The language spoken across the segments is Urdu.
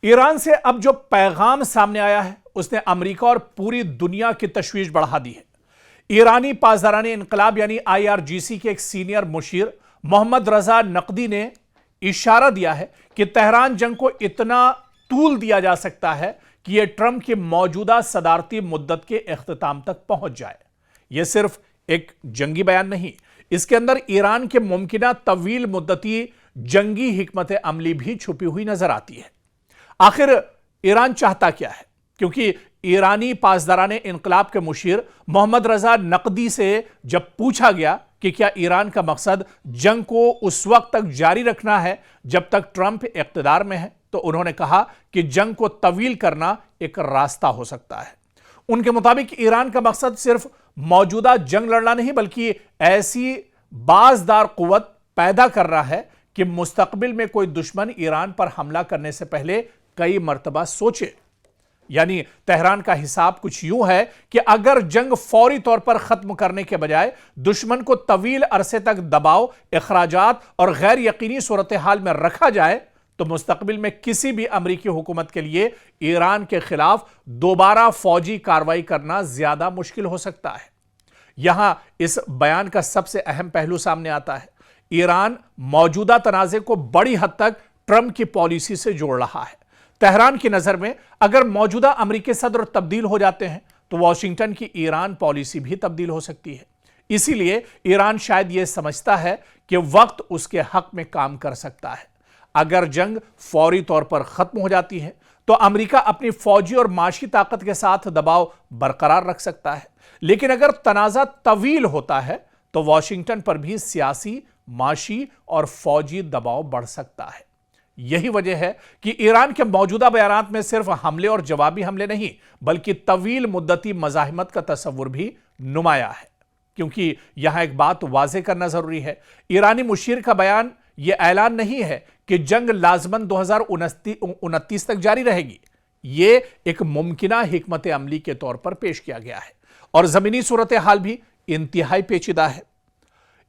ایران سے اب جو پیغام سامنے آیا ہے اس نے امریکہ اور پوری دنیا کی تشویش بڑھا دی ہے۔ ایرانی پاسداران انقلاب یعنی IRGC کے ایک سینئر مشیر محمد رضا نقدی نے اشارہ دیا ہے کہ تہران جنگ کو اتنا طول دیا جا سکتا ہے کہ یہ ٹرمپ کی موجودہ صدارتی مدت کے اختتام تک پہنچ جائے۔ یہ صرف ایک جنگی بیان نہیں، اس کے اندر ایران کے ممکنہ طویل مدتی جنگی حکمت عملی بھی چھپی ہوئی نظر آتی ہے۔ آخر ایران چاہتا کیا ہے؟ کیونکہ ایرانی پاسداران انقلاب کے مشیر محمد رضا نقدی سے جب پوچھا گیا کہ کیا ایران کا مقصد جنگ کو اس وقت تک جاری رکھنا ہے جب تک ٹرمپ اقتدار میں ہے، تو انہوں نے کہا کہ جنگ کو طویل کرنا ایک راستہ ہو سکتا ہے۔ ان کے مطابق ایران کا مقصد صرف موجودہ جنگ لڑنا نہیں بلکہ ایسی بازدار قوت پیدا کر رہا ہے کہ مستقبل میں کوئی دشمن ایران پر حملہ کرنے سے پہلے کئی مرتبہ سوچے۔ یعنی تہران کا حساب کچھ یوں ہے کہ اگر جنگ فوری طور پر ختم کرنے کے بجائے دشمن کو طویل عرصے تک دباؤ، اخراجات اور غیر یقینی صورتحال میں رکھا جائے تو مستقبل میں کسی بھی امریکی حکومت کے لیے ایران کے خلاف دوبارہ فوجی کارروائی کرنا زیادہ مشکل ہو سکتا ہے۔ یہاں اس بیان کا سب سے اہم پہلو سامنے آتا ہے۔ ایران موجودہ تنازع کو بڑی حد تک ٹرمپ کی پالیسی سے جوڑ رہا ہے۔ تہران کی نظر میں اگر موجودہ امریکی صدر تبدیل ہو جاتے ہیں تو واشنگٹن کی ایران پالیسی بھی تبدیل ہو سکتی ہے۔ اسی لیے ایران شاید یہ سمجھتا ہے کہ وقت اس کے حق میں کام کر سکتا ہے۔ اگر جنگ فوری طور پر ختم ہو جاتی ہے تو امریکہ اپنی فوجی اور معاشی طاقت کے ساتھ دباؤ برقرار رکھ سکتا ہے، لیکن اگر تنازع طویل ہوتا ہے تو واشنگٹن پر بھی سیاسی، معاشی اور فوجی دباؤ بڑھ سکتا ہے۔ یہی وجہ ہے کہ ایران کے موجودہ بیانات میں صرف حملے اور جوابی حملے نہیں بلکہ طویل مدتی مزاحمت کا تصور بھی نمایاں ہے۔ کیونکہ یہاں ایک بات واضح کرنا ضروری ہے، ایرانی مشیر کا بیان یہ اعلان نہیں ہے کہ جنگ لازماً 2029 تک جاری رہے گی۔ یہ ایک ممکنہ حکمت عملی کے طور پر پیش کیا گیا ہے اور زمینی صورتحال بھی انتہائی پیچیدہ ہے۔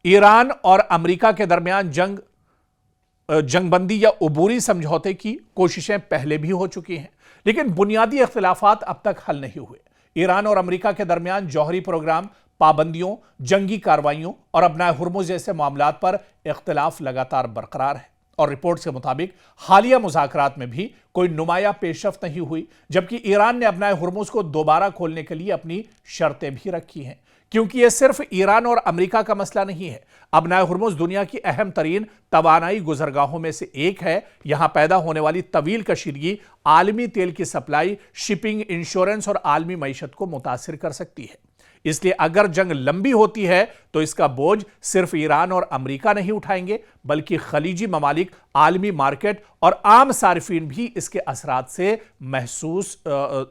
ایران اور امریکہ کے درمیان جنگ بندی یا عبوری سمجھوتے کی کوششیں پہلے بھی ہو چکی ہیں، لیکن بنیادی اختلافات اب تک حل نہیں ہوئے۔ ایران اور امریکہ کے درمیان جوہری پروگرام، پابندیوں، جنگی کارروائیوں اور ابنائے ہرمز جیسے معاملات پر اختلاف لگاتار برقرار ہے، اور رپورٹس کے مطابق حالیہ مذاکرات میں بھی کوئی نمایاں پیش رفت نہیں ہوئی، جبکہ ایران نے ابنائے ہرمز کو دوبارہ کھولنے کے لیے اپنی شرطیں بھی رکھی ہیں۔ کیونکہ یہ صرف ایران اور امریکہ کا مسئلہ نہیں ہے۔ ابنائے ہرمز دنیا کی اہم ترین توانائی گزرگاہوں میں سے ایک ہے۔ یہاں پیدا ہونے والی طویل کشیدگی عالمی تیل کی سپلائی، شپنگ، انشورنس اور عالمی معیشت کو متاثر کر سکتی ہے۔ اس لیے اگر جنگ لمبی ہوتی ہے تو اس کا بوجھ صرف ایران اور امریکہ نہیں اٹھائیں گے بلکہ خلیجی ممالک، عالمی مارکیٹ اور عام صارفین بھی اس کے اثرات سے محسوس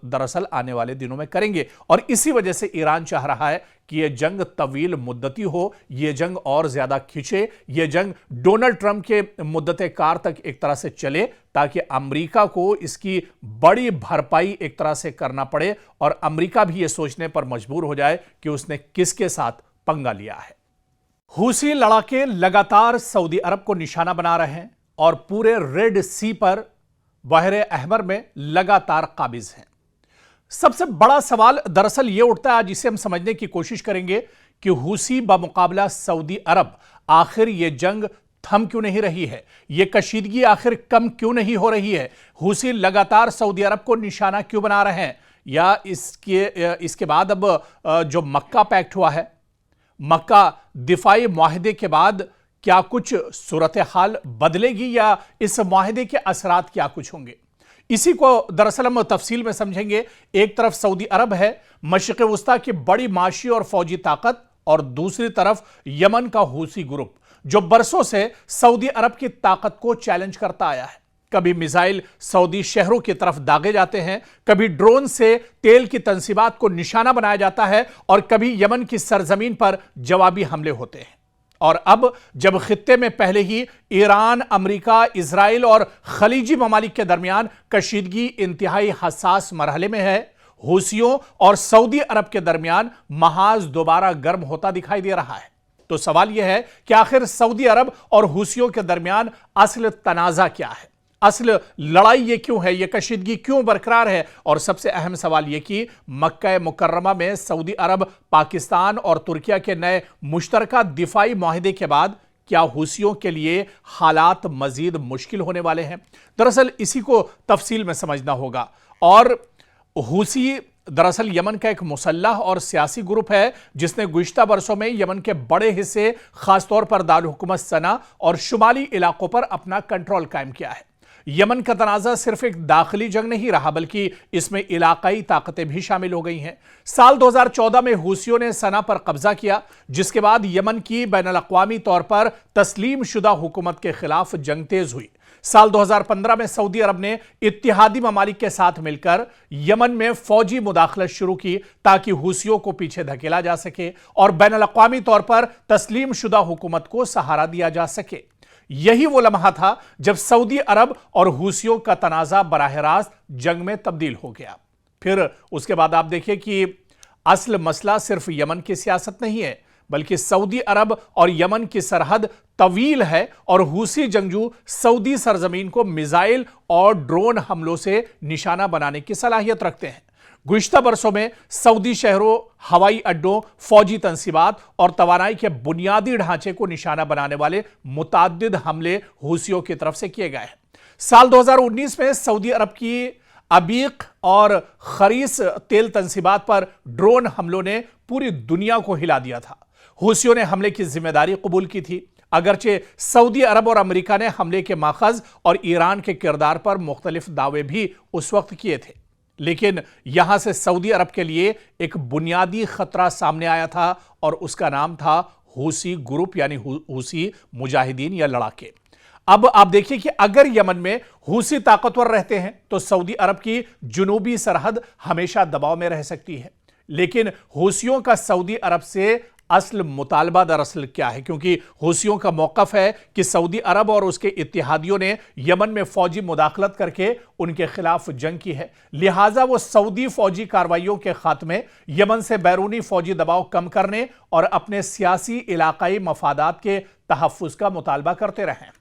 دراصل آنے والے دنوں میں کریں گے، اور اسی وجہ سے ایران چاہ رہا ہے کہ یہ جنگ طویل مدتی ہو، یہ جنگ اور زیادہ کھچے، یہ جنگ ڈونلڈ ٹرمپ کے مدت کار تک ایک طرح سے چلے تاکہ امریکہ کو اس کی بڑی بھرپائی ایک طرح سے کرنا پڑے اور امریکہ بھی یہ سوچنے پر مجبور ہو جائے کہ اس نے کس کے ساتھ پنگا لیا ہے۔ حوثی لڑاکے لگاتار سعودی عرب کو نشانہ بنا رہے ہیں اور پورے ریڈ سی پر بحر احمر میں لگاتار قابض ہیں۔ سب سے بڑا سوال دراصل یہ اٹھتا ہے، آج اسے ہم سمجھنے کی کوشش کریں گے کہ حوثی بمقابلہ سعودی عرب آخر یہ جنگ تھم کیوں نہیں رہی ہے، یہ کشیدگی آخر کم کیوں نہیں ہو رہی ہے، حوثی لگاتار سعودی عرب کو نشانہ کیوں بنا رہے ہیں، یا اس کے بعد اب جو مکہ پیکٹ ہوا ہے، مکہ دفاعی معاہدے کے بعد کیا کچھ صورتحال بدلے گی یا اس معاہدے کے اثرات کیا کچھ ہوں گے؟ اسی کو دراصل ہم تفصیل میں سمجھیں گے۔ ایک طرف سعودی عرب ہے، مشرق وسطیٰ کی بڑی معاشی اور فوجی طاقت، اور دوسری طرف یمن کا حوثی گروپ جو برسوں سے سعودی عرب کی طاقت کو چیلنج کرتا آیا ہے۔ کبھی میزائل سعودی شہروں کی طرف داغے جاتے ہیں، کبھی ڈرون سے تیل کی تنصیبات کو نشانہ بنایا جاتا ہے، اور کبھی یمن کی سرزمین پر جوابی حملے ہوتے ہیں۔ اور اب جب خطے میں پہلے ہی ایران، امریکہ، اسرائیل اور خلیجی ممالک کے درمیان کشیدگی انتہائی حساس مرحلے میں ہے، حوثیوں اور سعودی عرب کے درمیان محاذ دوبارہ گرم ہوتا دکھائی دے رہا ہے۔ تو سوال یہ ہے کہ آخر سعودی عرب اور حوثیوں کے درمیان اصل تنازع کیا ہے؟ اصل لڑائی یہ کیوں ہے، یہ کشیدگی کیوں برقرار ہے، اور سب سے اہم سوال یہ کہ مکہ مکرمہ میں سعودی عرب، پاکستان اور ترکیہ کے نئے مشترکہ دفاعی معاہدے کے بعد کیا حوثیوں کے لیے حالات مزید مشکل ہونے والے ہیں؟ دراصل اسی کو تفصیل میں سمجھنا ہوگا۔ اور حوثی دراصل یمن کا ایک مسلح اور سیاسی گروپ ہے جس نے گزشتہ برسوں میں یمن کے بڑے حصے، خاص طور پر دارالحکومت سنا اور شمالی علاقوں پر اپنا کنٹرول قائم کیا ہے۔ یمن کا تنازع صرف ایک داخلی جنگ نہیں رہا بلکہ اس میں علاقائی طاقتیں بھی شامل ہو گئی ہیں۔ سال 2014 میں حوثیوں نے سنا پر قبضہ کیا، جس کے بعد یمن کی بین الاقوامی طور پر تسلیم شدہ حکومت کے خلاف جنگ تیز ہوئی۔ سال 2015 میں سعودی عرب نے اتحادی ممالک کے ساتھ مل کر یمن میں فوجی مداخلت شروع کی تاکہ حوثیوں کو پیچھے دھکیلا جا سکے اور بین الاقوامی طور پر تسلیم شدہ حکومت کو سہارا دیا جا سکے۔ یہی وہ لمحہ تھا جب سعودی عرب اور حوثیوں کا تنازع براہ راست جنگ میں تبدیل ہو گیا۔ پھر اس کے بعد آپ دیکھیں کہ اصل مسئلہ صرف یمن کی سیاست نہیں ہے بلکہ سعودی عرب اور یمن کی سرحد طویل ہے اور حوثی جنگجو سعودی سرزمین کو میزائل اور ڈرون حملوں سے نشانہ بنانے کی صلاحیت رکھتے ہیں۔ گزشتہ برسوں میں سعودی شہروں، ہوائی اڈوں، فوجی تنصیبات اور توانائی کے بنیادی ڈھانچے کو نشانہ بنانے والے متعدد حملے حوثیوں کی طرف سے کیے گئے ہیں۔ سال 2019 میں سعودی عرب کی عبیق اور خریس تیل تنصیبات پر ڈرون حملوں نے پوری دنیا کو ہلا دیا تھا۔ حوثیوں نے حملے کی ذمہ داری قبول کی تھی، اگرچہ سعودی عرب اور امریکہ نے حملے کے ماخذ اور ایران کے کردار پر مختلف دعوے بھی اس وقت کیے تھے، لیکن یہاں سے سعودی عرب کے لیے ایک بنیادی خطرہ سامنے آیا تھا اور اس کا نام تھا حوثی گروپ، یعنی حوثی مجاہدین یا لڑاکے۔ اب آپ دیکھیے کہ اگر یمن میں حوثی طاقتور رہتے ہیں تو سعودی عرب کی جنوبی سرحد ہمیشہ دباؤ میں رہ سکتی ہے، لیکن حوثیوں کا سعودی عرب سے اصل مطالبہ دراصل کیا ہے؟ کیونکہ حوثیوں کا موقف ہے کہ سعودی عرب اور اس کے اتحادیوں نے یمن میں فوجی مداخلت کر کے ان کے خلاف جنگ کی ہے، لہٰذا وہ سعودی فوجی کارروائیوں کے خاتمے، یمن سے بیرونی فوجی دباؤ کم کرنے اور اپنے سیاسی علاقائی مفادات کے تحفظ کا مطالبہ کرتے رہیں۔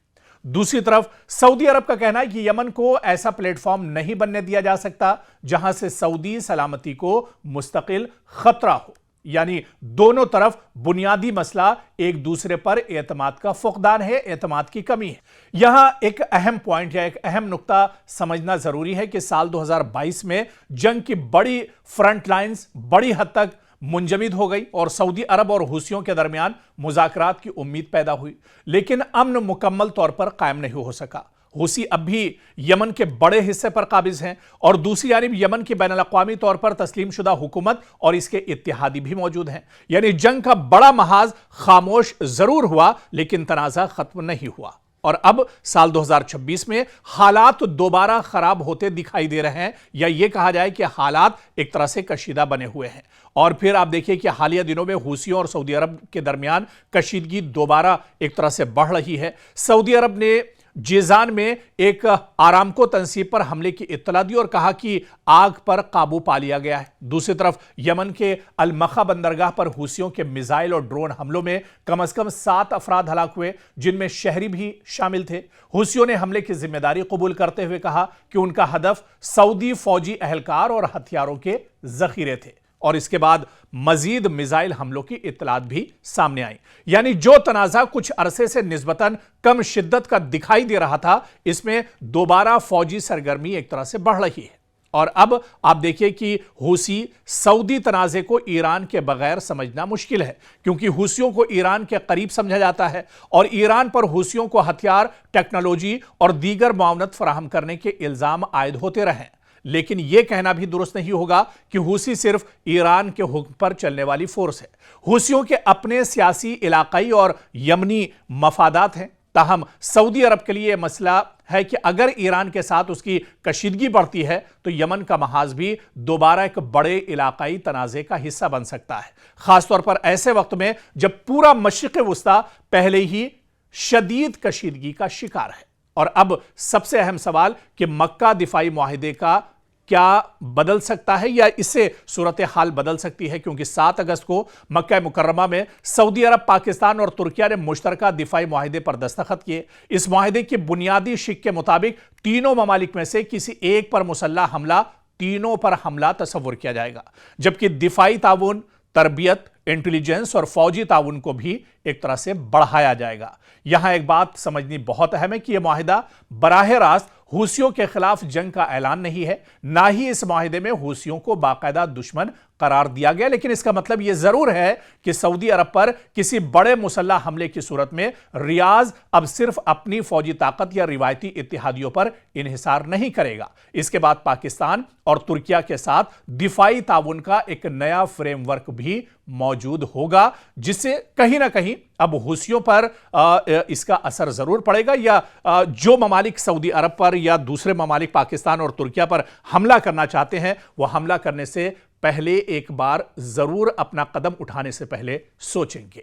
دوسری طرف سعودی عرب کا کہنا ہے کہ یمن کو ایسا پلیٹ فارم نہیں بننے دیا جا سکتا جہاں سے سعودی سلامتی کو مستقل خطرہ ہو، یعنی دونوں طرف بنیادی مسئلہ ایک دوسرے پر اعتماد کا فقدان ہے، اعتماد کی کمی ہے۔ یہاں ایک اہم پوائنٹ یا ایک اہم نقطہ سمجھنا ضروری ہے کہ سال 2022 میں جنگ کی بڑی فرنٹ لائنز بڑی حد تک منجمد ہو گئی اور سعودی عرب اور حوثیوں کے درمیان مذاکرات کی امید پیدا ہوئی، لیکن امن مکمل طور پر قائم نہیں ہو سکا۔ حوثی اب بھی یمن کے بڑے حصے پر قابض ہیں اور دوسری جانب یمن کی بین الاقوامی طور پر تسلیم شدہ حکومت اور اس کے اتحادی بھی موجود ہیں، یعنی جنگ کا بڑا محاذ خاموش ضرور ہوا لیکن تنازع ختم نہیں ہوا۔ اور اب سال 2026 میں حالات دوبارہ خراب ہوتے دکھائی دے رہے ہیں، یا یہ کہا جائے کہ حالات ایک طرح سے کشیدہ بنے ہوئے ہیں۔ اور پھر آپ دیکھیں کہ حالیہ دنوں میں حوثیوں اور سعودی عرب کے درمیان کشیدگی دوبارہ ایک طرح سے بڑھ رہی ہے۔ سعودی عرب نے جیزان میں ایک آرامکو تنصیب پر حملے کی اطلاع دی اور کہا کہ آگ پر قابو پا لیا گیا ہے۔ دوسری طرف یمن کے المخا بندرگاہ پر حوثیوں کے میزائل اور ڈرون حملوں میں کم از کم 7 افراد ہلاک ہوئے، جن میں شہری بھی شامل تھے۔ حوثیوں نے حملے کی ذمہ داری قبول کرتے ہوئے کہا کہ ان کا ہدف سعودی فوجی اہلکار اور ہتھیاروں کے ذخیرے تھے، اور اس کے بعد مزید میزائل حملوں کی اطلاعات بھی سامنے آئیں۔ یعنی جو تنازع کچھ عرصے سے نسبتاً کم شدت کا دکھائی دے رہا تھا، اس میں دوبارہ فوجی سرگرمی ایک طرح سے بڑھ رہی ہے۔ اور اب آپ دیکھیے کہ حوثی سعودی تنازع کو ایران کے بغیر سمجھنا مشکل ہے، کیونکہ حوثیوں کو ایران کے قریب سمجھا جاتا ہے اور ایران پر حوثیوں کو ہتھیار، ٹیکنالوجی اور دیگر معاونت فراہم کرنے کے الزام عائد ہوتے رہے۔ لیکن یہ کہنا بھی درست نہیں ہوگا کہ حوثی صرف ایران کے حکم پر چلنے والی فورس ہے۔ حوثیوں کے اپنے سیاسی، علاقائی اور یمنی مفادات ہیں، تاہم سعودی عرب کے لیے یہ مسئلہ ہے کہ اگر ایران کے ساتھ اس کی کشیدگی بڑھتی ہے تو یمن کا محاذ بھی دوبارہ ایک بڑے علاقائی تنازع کا حصہ بن سکتا ہے، خاص طور پر ایسے وقت میں جب پورا مشرق وسطیٰ پہلے ہی شدید کشیدگی کا شکار ہے۔ اور اب سب سے اہم سوال کہ مکہ دفاعی معاہدے کا کیا بدل سکتا ہے یا اس سے صورتحال بدل سکتی ہے؟ کیونکہ 7 اگست کو مکہ مکرمہ میں سعودی عرب، پاکستان اور ترکیہ نے مشترکہ دفاعی معاہدے پر دستخط کیے۔ اس معاہدے کی بنیادی شق کے مطابق تینوں ممالک میں سے کسی ایک پر مسلح حملہ تینوں پر حملہ تصور کیا جائے گا، جبکہ دفاعی تعاون، تربیت، انٹیلیجنس اور فوجی تعاون کو بھی ایک طرح سے بڑھایا جائے گا۔ یہاں ایک بات سمجھنی بہت اہم ہے کہ یہ معاہدہ براہ راست حوثیوں کے خلاف جنگ کا اعلان نہیں ہے، نہ ہی اس معاہدے میں حوثیوں کو باقاعدہ دشمن قرار دیا گیا، لیکن اس کا مطلب یہ ضرور ہے کہ سعودی عرب پر کسی بڑے مسلح حملے کی صورت میں ریاض اب صرف اپنی فوجی طاقت یا روایتی اتحادیوں پر انحصار نہیں کرے گا۔ اس کے بعد پاکستان اور ترکیہ کے ساتھ دفاعی تعاون کا ایک نیا فریم ورک بھی موجود ہوگا، جس سے کہیں نہ کہیں اب حوثیوں پر اس کا اثر ضرور پڑے گا، یا جو ممالک سعودی عرب پر یا دوسرے ممالک پاکستان اور ترکیہ پر حملہ کرنا چاہتے ہیں وہ حملہ کرنے سے پہلے ایک بار ضرور اپنا قدم اٹھانے سے پہلے سوچیں گے۔